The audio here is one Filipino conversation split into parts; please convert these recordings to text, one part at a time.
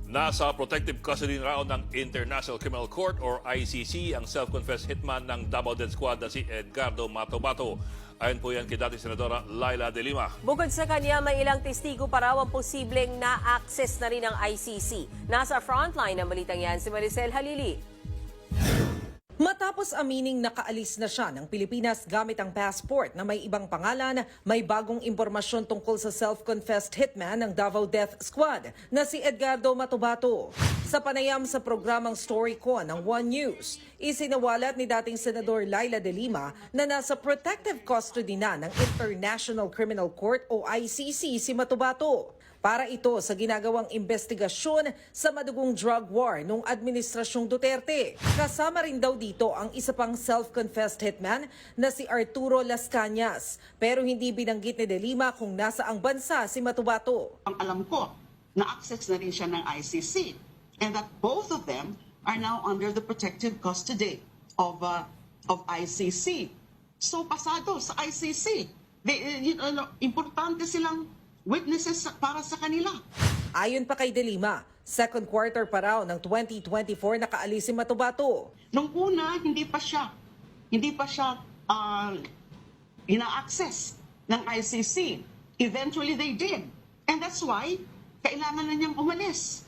Nasa protective custody raw ng International Criminal Court or ICC ang self-confessed hitman ng Davao Death Squad na si Edgardo Mato-Bato. Ayon po yan kay dating Senadora Laila De Lima. Bukod sa kanya, may ilang testigo pa raw ang posibleng na-access na rin ng ICC. Nasa frontline ng balitang yan si Maricel Halili. Matapos amining nakaalis na siya ng Pilipinas gamit ang passport na may ibang pangalan, may bagong impormasyon tungkol sa self-confessed hitman ng Davao Death Squad na si Edgardo Mato-Bato. Sa panayam sa programang StoryCon ng One News, isinawalat ni dating Senador Laila De Lima na nasa protective custody na ng International Criminal Court o ICC si Mato-Bato. Para ito sa ginagawang investigasyon sa madugong drug war noong Administrasyong Duterte. Kasama rin daw dito ang isa pang self-confessed hitman na si Arturo Las Cañas. Pero hindi binanggit ni De Lima kung nasaang bansa si Mato-Bato. Ang alam ko, na-access na rin siya ng ICC. And that both of them are now under the protective custody of ICC. So pasado sa ICC. Importante silang witnesses para sa kanila. Ayon pa kay De Lima, second quarter pa raw ng 2024 nakaalis si Mato-Bato. Nung una, hindi pa siya ina-access ng ICC. Eventually, they did. And that's why, kailangan na niyang umalis.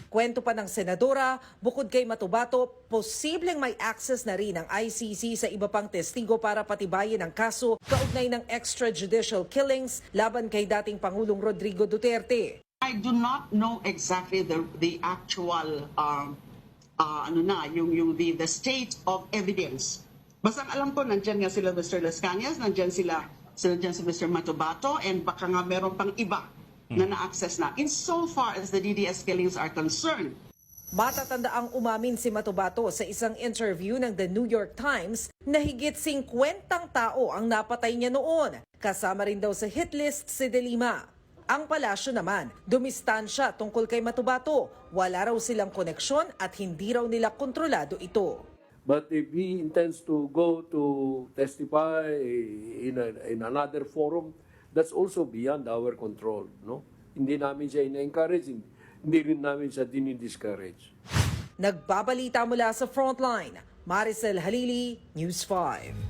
Kwento pa ng senadora, bukod kay Mato-Bato, posibleng may access na rin ang ICC sa iba pang testigo para patibayin ang kaso kaugnay ng extrajudicial killings laban kay dating Pangulong Rodrigo Duterte. I do not know exactly the actual the state of evidence. Basta alam ko nandiyan nga sila Mr. Las Cañas, nandiyan si Mr. Mato-Bato, and baka nga meron pang iba na na-access na. In so far as the DDS killings are concerned. Matatandaang umamin si Mato-Bato sa isang interview ng The New York Times na higit 50 tao ang napatay niya noon. Kasama rin daw sa hit list si De Lima. Ang palasyo naman, dumistansya tungkol kay Mato-Bato. Wala raw silang koneksyon at hindi raw nila kontrolado ito. But if he intends to go to testify in another forum, that's also beyond our control, no? Hindi namin siya ina-encourage, hindi rin namin siya dinidiscourage. Nagbabalita mula sa Frontline, Maricel Halili, News 5.